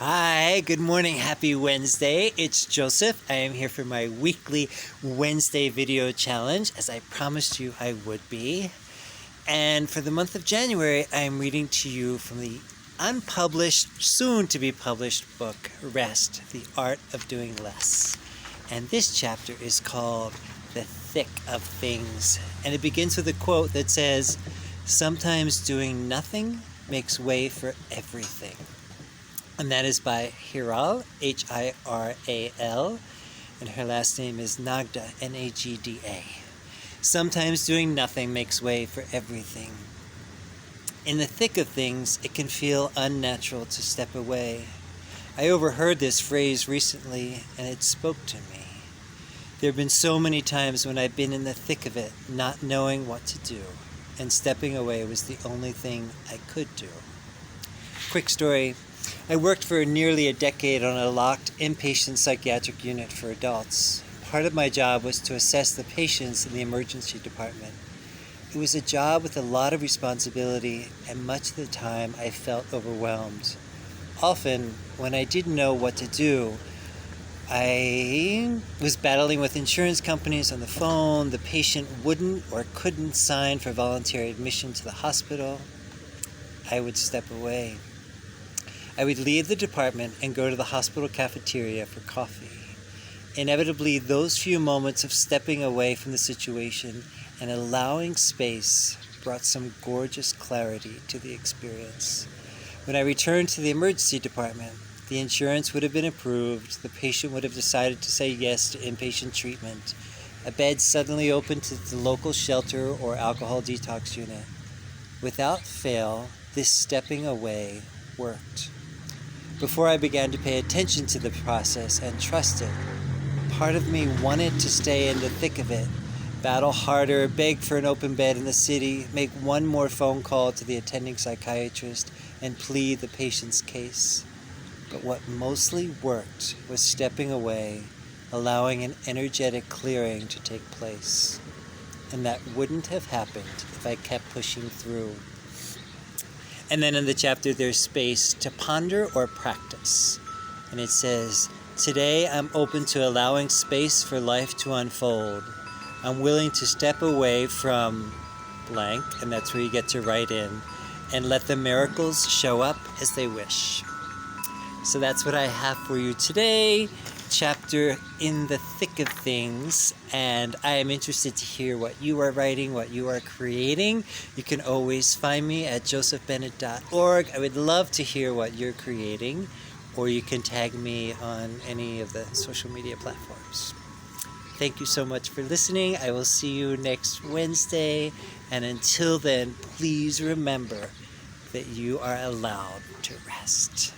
Hi, good morning, happy Wednesday. It's Joseph. I am here for my weekly Wednesday video challenge, as I promised you I would be. And for the month of January, I am reading to you from the unpublished, soon to be published book, Rest, The Art of Doing Less. And this chapter is called The Thick of Things. And it begins with a quote that says, "Sometimes doing nothing makes way for everything." And that is by Hiral, Hiral, and her last name is Nagda, Nagda. Sometimes doing nothing makes way for everything. In the thick of things, it can feel unnatural to step away. I overheard this phrase recently, and it spoke to me. There have been so many times when I've been in the thick of it, not knowing what to do, and stepping away was the only thing I could do. Quick story. I worked for nearly a decade on a locked inpatient psychiatric unit for adults. Part of my job was to assess the patients in the emergency department. It was a job with a lot of responsibility, and much of the time I felt overwhelmed. Often, when I didn't know what to do, I was battling with insurance companies on the phone. The patient wouldn't or couldn't sign for voluntary admission to the hospital. I would step away. I would leave the department and go to the hospital cafeteria for coffee. Inevitably, those few moments of stepping away from the situation and allowing space brought some gorgeous clarity to the experience. When I returned to the emergency department, the insurance would have been approved, the patient would have decided to say yes to inpatient treatment, a bed suddenly opened to the local shelter or alcohol detox unit. Without fail, this stepping away worked. Before I began to pay attention to the process and trust it, part of me wanted to stay in the thick of it, battle harder, beg for an open bed in the city, make one more phone call to the attending psychiatrist, and plead the patient's case. But what mostly worked was stepping away, allowing an energetic clearing to take place. And that wouldn't have happened if I kept pushing through. And then in the chapter, there's space to ponder or practice. And it says, "Today I'm open to allowing space for life to unfold. I'm willing to step away from blank," and that's where you get to write in, "and let the miracles show up as they wish." So that's what I have for you today. Chapter In the Thick of Things, and I am interested to hear what you are writing, what you are creating. You can always find me at josephbennett.org. I would love to hear what you're creating, or you can tag me on any of the social media platforms. Thank you so much for listening. I will see you next Wednesday, and until then, please remember that you are allowed to rest.